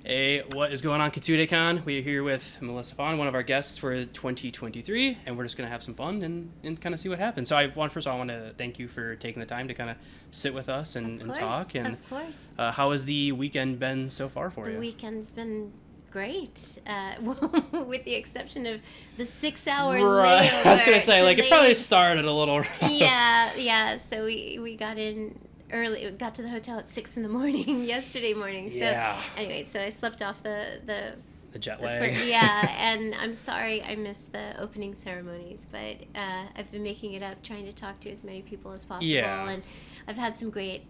Hey, what is going on, Kitsunekon? We are here with Melissa Fahn, one of our guests for 2023, and we're just going to have some fun and kind of see what happens. So, first of all, I want to thank you for taking the time to kind of sit with us and talk. And Of course. how has the weekend been so far for you? The weekend's been great, with the exception of the 6-hour Right. layover. I was going to say, it probably delayed. started a little. Yeah. So we got in early. Got to the hotel at 6 in the morning yesterday morning. So Yeah. anyway, so I slept off the jet lag. and I'm sorry I missed the opening ceremonies, but I've been making it up, trying to talk to as many people as possible. Yeah. And I've had some great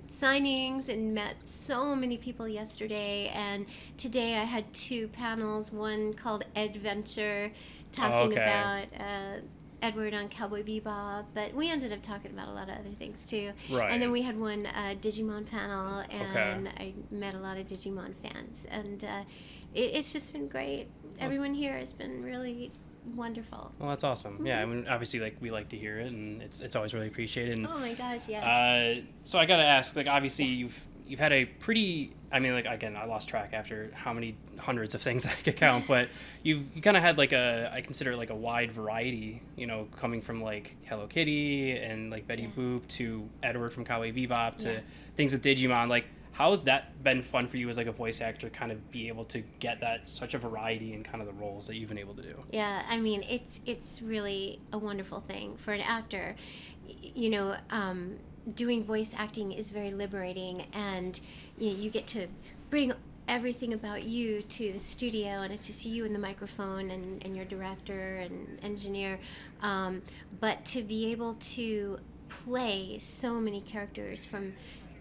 signings and met so many people yesterday. And today I had 2 panels, one called Adventure, talking Okay. about Edward on Cowboy Bebop, but we ended up talking about a lot of other things too. Right. And then we had one Digimon panel, and I met a lot of Digimon fans, and it's just been great. Everyone here has been really wonderful. Well, that's awesome. Yeah, I mean, obviously, we like to hear it, and it's always really appreciated. And, Oh my gosh, yeah. so I gotta ask, obviously, you've had a pretty. I mean, again, I lost track after how many hundreds of things I could count, but you kind of had I consider it a wide variety. Coming from Hello Kitty and Betty Boop to Edward from Cowboy Bebop to things with Digimon. How has that been fun for you as a voice actor, kind of be able to get that such a variety in kind of the roles that you've been able to do? Yeah, I mean, it's really a wonderful thing for an actor. Doing voice acting is very liberating, and you get to bring everything about you to the studio, and it's just you and the microphone and your director and engineer. But to be able to play so many characters, from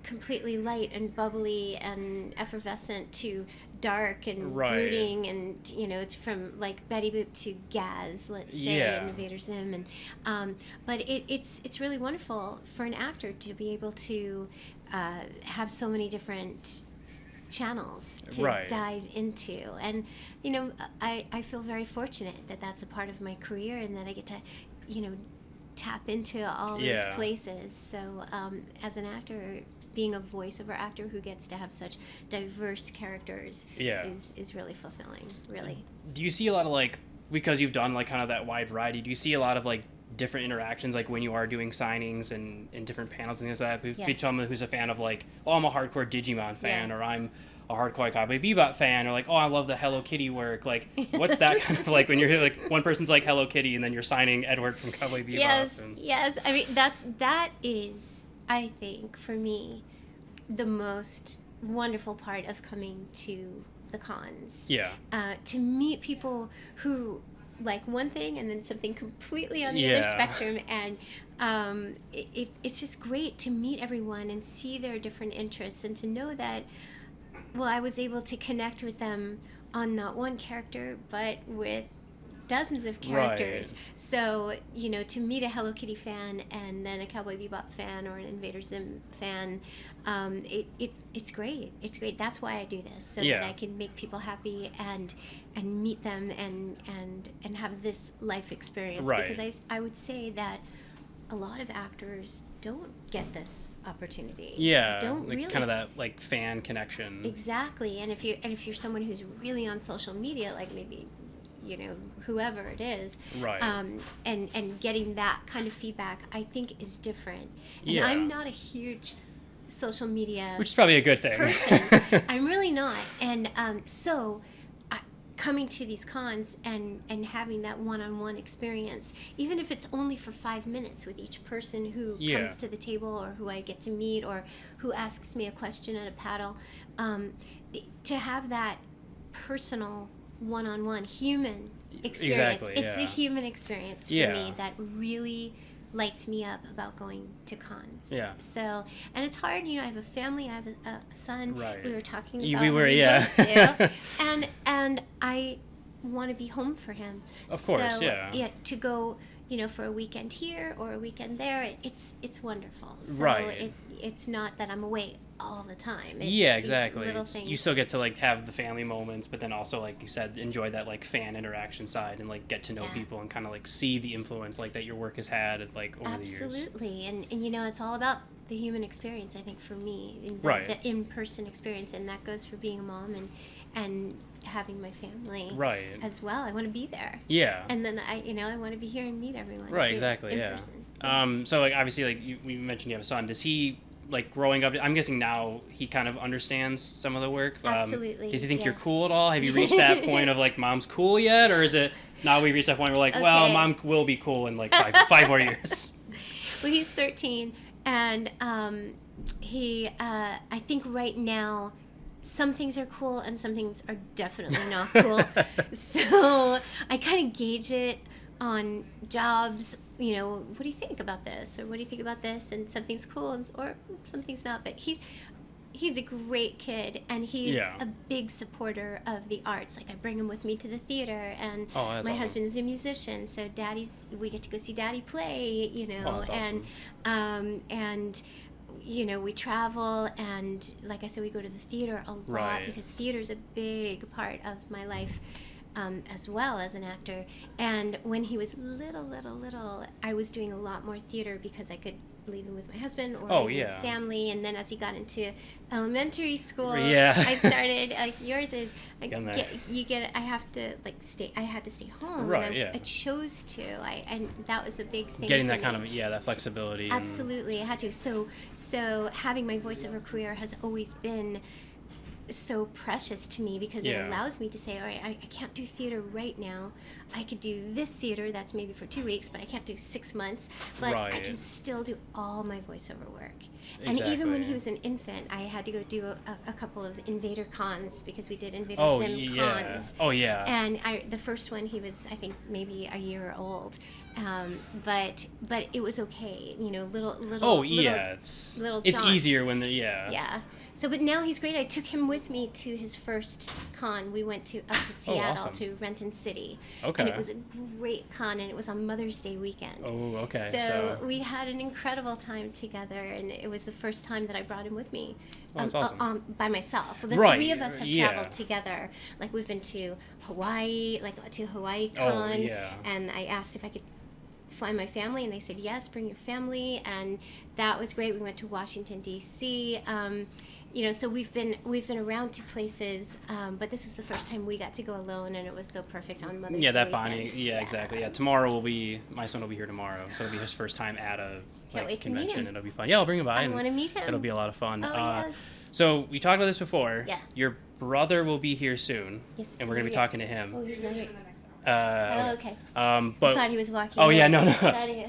completely light and bubbly and effervescent to dark and brooding, and it's from Betty Boop to Gaz, let's say, in Invader Zim, and but it's really wonderful for an actor to be able to have so many different channels to dive into, and I feel very fortunate that that's a part of my career, and that I get to tap into all these places. So as an actor, being a voiceover actor who gets to have such diverse characters is really fulfilling, really. Do you see a lot of because you've done kind of that wide variety, do you see a lot of different interactions when you are doing signings and different panels and things like that? Be someone who's a fan of I'm a hardcore Digimon fan, or I'm a hardcore Cowboy Bebop fan, or I love the Hello Kitty work. What's that kind of when you're here, one person's Hello Kitty and then you're signing Edward from Cowboy Bebop? Yes. I mean, that is, I think, for me, the most wonderful part of coming to the cons. Yeah. To meet people who like one thing and then something completely on the other spectrum, and it's just great to meet everyone and see their different interests, and to know that, well, I was able to connect with them on not one character, but with dozens of characters. So, to meet a Hello Kitty fan and then a Cowboy Bebop fan or an Invader Zim fan, it's great. It's great. That's why I do this, so that I can make people happy and meet them and have this life experience. Because I would say that a lot of actors don't get this opportunity. Don't really. Kind of that fan connection. Exactly. And if you're someone who's really on social media, maybe whoever it is, and getting that kind of feedback, I think, is different. And I'm not a huge social media, which is probably a good thing, person. I'm really not. And so coming to these cons and having that one-on-one experience, even if it's only for 5 minutes with each person who comes to the table, or who I get to meet, or who asks me a question at a paddle, to have that personal one-on-one human experience. It's the human experience for me that really lights me up about going to cons. So, and it's hard, I have a family, I have a son. We were talking about and I want to be home for him. Of course, so, to go, for a weekend here or a weekend there, it's wonderful. So it's not that I'm away all the time. It's exactly. Little things. You still get to have the family moments, but then also, like you said, enjoy that fan interaction side, and get to know people, and kind of see the influence that your work has had over the years. Absolutely. And it's all about the human experience, I think, for me, Right. the in-person experience, and that goes for being a mom and having my family Right. as well. I want to be there. Yeah. And then I want to be here and meet everyone. Right, too, exactly, in yeah. person. So, like, obviously, like, we mentioned you have a son. Does he, like, growing up, I'm guessing now he kind of understands some of the work? Absolutely, Does he think yeah. you're cool at all? Have you reached that point of, like, mom's cool yet? Or is it, now we reached that point where, like, well, Okay. mom will be cool in, like, five more years? Well, he's 13, and he, I think right now, some things are cool and some things are definitely not cool. So I kind of gauge it on jobs, what do you think about this? Or what do you think about this? And something's cool or something's not. But he's a great kid, and he's a big supporter of the arts. Like, I bring him with me to the theater, and my awesome. husband's a musician, so we get to go see Daddy play, that's awesome. and we travel, and like I said, we go to the theater a lot, Right. because theater is a big part of my life. As well as an actor. And when he was little, I was doing a lot more theater because I could leave him with my husband or leave him with family. And then as he got into elementary school, I started, like yours is, I have to stay. I had to stay home. Right. And I chose to. And that was a big thing. Getting for that kind me. of that flexibility. Absolutely, I had to. So having my voiceover career has always been so precious to me, because it allows me to say, all right, I can't do theater right now. I could do this theater that's maybe for 2 weeks, but I can't do 6 months. But I can still do all my voiceover work. And even when he was an infant, I had to go do a couple of Invader cons, because we did Invader Zim cons. Oh, yeah. And the first one, he was, I think, maybe a year old. But it was okay, little. It's easier when they're Yeah. So, but now he's great. I took him with me to his first con. We went up to Seattle, awesome. to Renton City. Okay. And it was a great con, and it was on Mother's Day weekend. Oh, okay. So we had an incredible time together, and it was the first time that I brought him with me. That's awesome. By myself. The Right, three of us have traveled together. Like, we've been to Hawaii, to Hawaii Con. And I asked if I could fly my family, and they said yes, bring your family, and that was great. We went to Washington D.C. So we've been around to places, but this was the first time we got to go alone, and it was so perfect on Mother's Day. That bonding. Yeah, exactly. Yeah, tomorrow my son will be here tomorrow, so it'll be his first time at a convention, and it'll be fun. Yeah, I'll bring him by. I want to meet him. It'll be a lot of fun. Yes. So we talked about this before. Yeah. Your brother will be here soon. Yes. And we're gonna be talking to him. Oh, he's not here. Okay. But I thought he was walking. Oh yeah, no.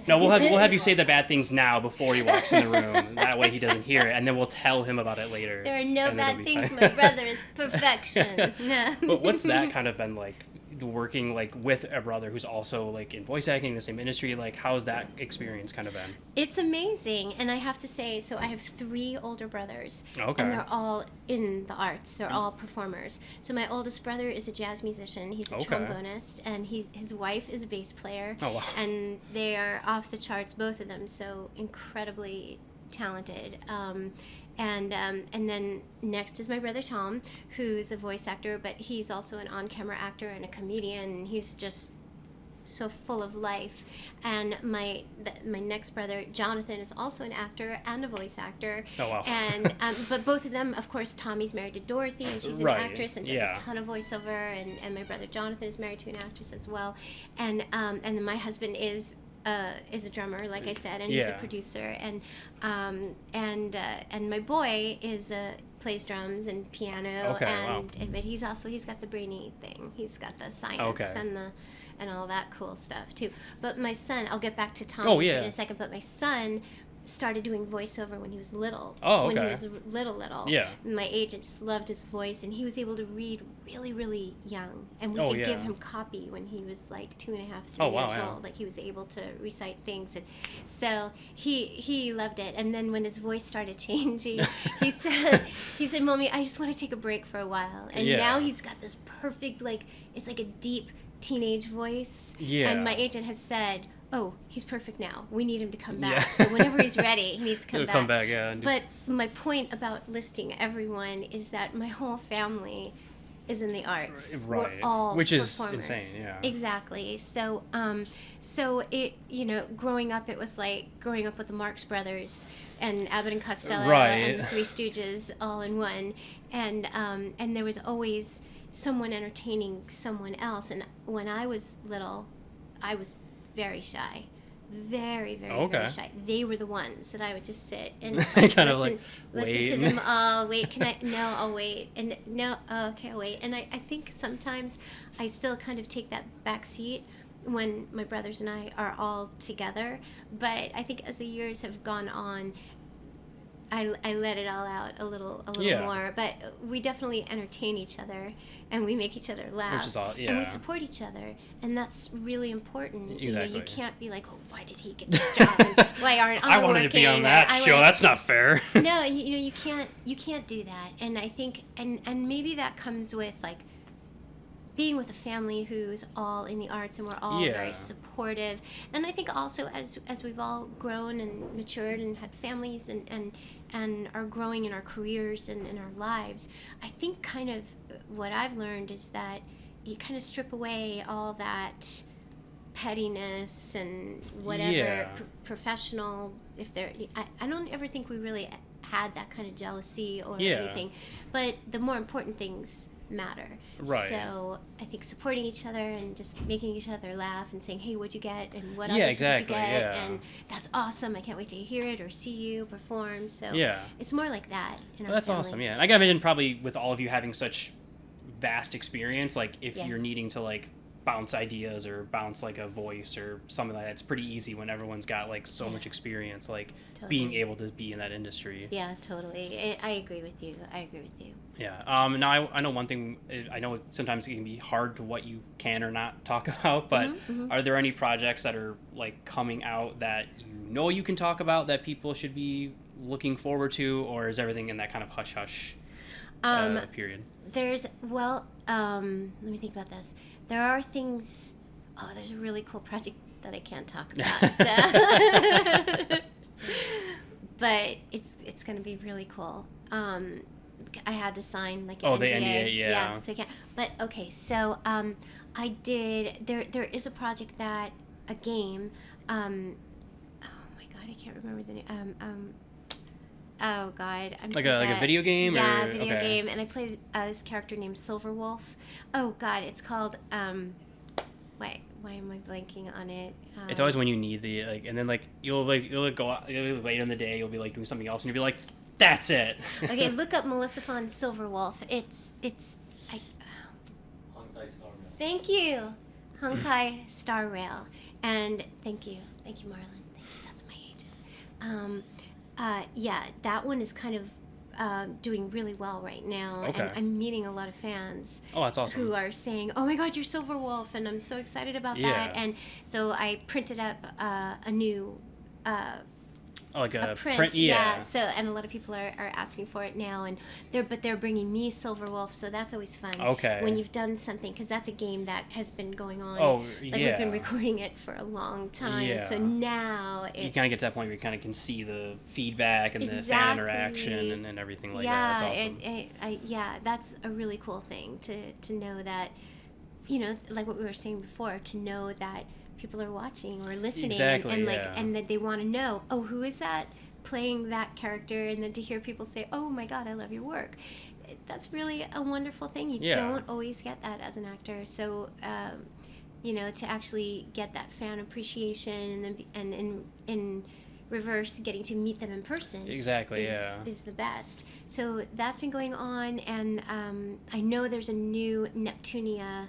No, we'll have you say the bad things now before he walks in the room. That way he doesn't hear it, and then we'll tell him about it later. There are no bad things. My brother is perfection. No. But what's that kind of been like, working like with a brother who's also like in voice acting in the same industry? Like, how's that experience kind of been? It's amazing, and I have to say, so I have 3 older brothers, okay. And they're all in the arts. They're all performers. So my oldest brother is a jazz musician. He's a trombonist, and his wife is a bass player. Oh wow! And they are off the charts, both of them. So incredibly talented. And then next is my brother Tom, who's a voice actor, but he's also an on-camera actor and a comedian. He's just so full of life. And my next brother Jonathan is also an actor and a voice actor. Oh wow! And but both of them, of course, Tommy's married to Dorothy, and she's an actress and does a ton of voiceover. And my brother Jonathan is married to an actress as well. And then my husband is a drummer, like I said, and he's a producer, and my boy plays drums and piano, but he's got the brainy thing. He's got the science and all that cool stuff too. But my son, I'll get back to Tom in a second. But my son started doing voiceover when he was little. When he was little. Yeah. My agent just loved his voice, and he was able to read really, really young. And we could give him copy when he was like 2.5, 3 years old. Like, he was able to recite things, and so he loved it. And then when his voice started changing, he said, "Mommy, I just want to take a break for a while." And now he's got this perfect, like, it's like a deep teenage voice. Yeah. And my agent has said, "Oh, he's perfect now. We need him to come back." So whenever he's ready, he needs to come back. Come back, yeah. But my point about listing everyone is that my whole family is in the arts. Right. We're all Which is performers. insane, yeah. Exactly. So, so it, growing up, it was like growing up with the Marx Brothers and Abbott and Costello and the Three Stooges all in one, and there was always someone entertaining someone else. And when I was little, I was very shy. Very, very, very shy. They were the ones that I would just sit and listen to them all. Wait, can I? No, I'll wait. And no, okay, I'll wait. And I think sometimes I still kind of take that back seat when my brothers and I are all together. But I think as the years have gone on, I let it all out a little more. But we definitely entertain each other, and we make each other laugh. Which is all, and we support each other, and that's really important. Exactly. You can't be like, oh, why did he get this job? And why aren't I wanted working? to be on that show. That's not fair. No, you can't do that. And I think, and maybe that comes with like being with a family who's all in the arts, and we're all very supportive. And I think also as we've all grown and matured and had families and are growing in our careers and in our lives, I think kind of what I've learned is that you kind of strip away all that pettiness and whatever professional. If there, I don't ever think we really had that kind of jealousy or anything, but the more important things matter. Right. So I think supporting each other and just making each other laugh and saying, hey, what'd you get? And what audition did you get? And that's awesome. I can't wait to hear it or see you perform. So it's more like that in our that's family. Awesome. Yeah. And I gotta imagine probably with all of you having such vast experience, like if you're needing to like bounce ideas or bounce like a voice or something like that, it's pretty easy when everyone's got like so much experience, like being able to be in that industry. Yeah, totally. I agree with you. Yeah. Now I know one thing. I know sometimes it can be hard to what you can or not talk about, but are there any projects that are like coming out that you can talk about that people should be looking forward to, or is everything in that kind of hush hush period? There's let me think about this. There are things. Oh, there's a really cool project that I can't talk about. So. But it's going to be really cool. I had to sign like an NDA. The NDA, yeah. So I can't. But okay, so I did. There is a project a game. Oh my God, I can't remember the name. Oh God, I'm like a video game. Yeah, video game, and I played this character named Silverwolf. Oh God, it's called. Why am I blanking on it? It's always when you need the like, and then like you'll go out, later in the day, you'll be like doing something else, and you'll be like, that's it. Okay, look up Melissa Fahn Silverwolf. It's Honkai Star Rail. Thank you, Honkai Star Rail, and thank you, Marlon. Thank you. That's my agent. Yeah, that one is kind of doing really well right now, and I'm meeting a lot of fans. Oh, that's awesome. Who are saying, "Oh my God, you're Silverwolf," and I'm so excited about that. And so I printed up a new. Like a print. Yeah. So, and a lot of people are asking for it now, and they're bringing me Silverwolf, so that's always fun. Okay. When you've done something, because that's a game that has been going on. Oh, like we've been recording it for a long time. Yeah. So now it's. You kind of get to that point where you kind of can see the feedback and the fan interaction and everything like that. That's awesome. Yeah, that's a really cool thing to know that, like what we were saying before, to know that people are watching or listening, and that they want to know, oh, who is that playing that character, and then to hear people say, oh my God, I love your work. That's really a wonderful thing. You don't always get that as an actor. So, to actually get that fan appreciation and in reverse, getting to meet them in person is the best. So that's been going on, and I know there's a new Neptunia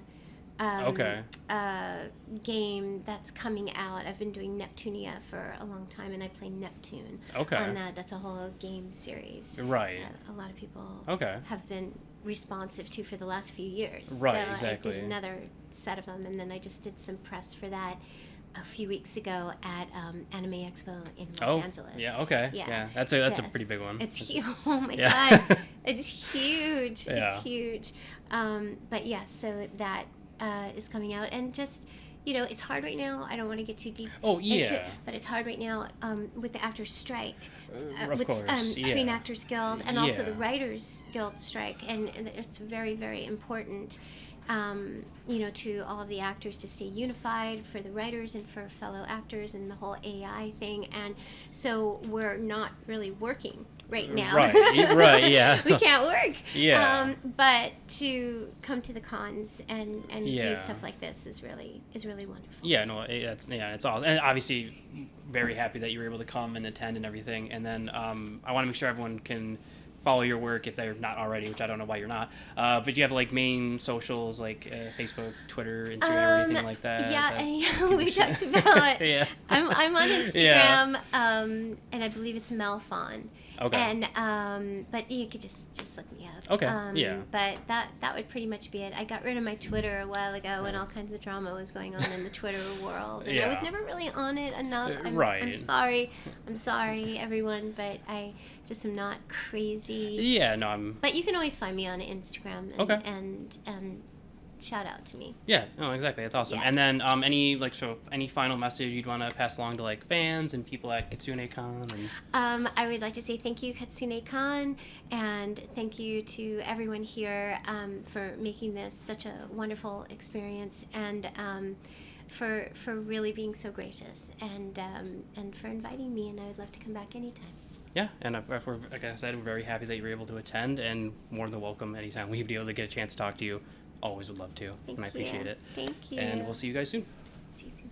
game that's coming out. I've been doing Neptunia for a long time, and I play Neptune on that. That's a whole game series. Right. A lot of people have been responsive to for the last few years. Right, so exactly. I did another set of them, and then I just did some press for that a few weeks ago at Anime Expo in Los Angeles. Yeah, okay. Yeah, that's a pretty big one. It's huge. Oh my God. It's huge. It's huge. But yeah, so that is coming out, and just it's hard right now. I don't want to get too deep Oh, into it, yeah. but it's hard right now with the actors' strike, Of with course, Screen yeah. Actors Guild, and also Yeah. the Writers Guild strike, and it's very, very important, to all of the actors to stay unified, for the writers and for fellow actors, and the whole AI thing. And so we're not really working right now. Right, yeah. We can't work. Yeah. But to come to the cons and do Yeah. stuff like this is really wonderful. Yeah, no, it's awesome, and obviously very happy that you were able to come and attend and everything. And then I want to make sure everyone can follow your work if they're not already, which I don't know why you're not. But you have like main socials like Facebook, Twitter, Instagram, or anything like that? We talked about. Yeah. I'm on Instagram, and I believe it's Mel Fahn. Okay. And but you could just look me up. Okay, yeah. But that would pretty much be it. I got rid of my Twitter a while ago when all kinds of drama was going on in the Twitter world, and I was Yeah. never really on it enough. I'm Right. I'm sorry, everyone, but I just am not crazy. Yeah, no, I'm. But you can always find me on Instagram. And, Okay. and shout out to me. Yeah, no, exactly. That's awesome. Yeah. And then any final message you'd want to pass along to like fans and people at Kitsunekon? And I would like to say thank you, Kitsunekon, and thank you to everyone here for making this such a wonderful experience, and for really being so gracious, and for inviting me. And I would love to come back anytime. yeah, and if we're, like I said, we're very happy that you were able to attend, and more than welcome anytime we'd be able to get a chance to talk to you. Always would love to, Thank and I appreciate you. it. Thank you. And we'll see you guys soon. See you soon.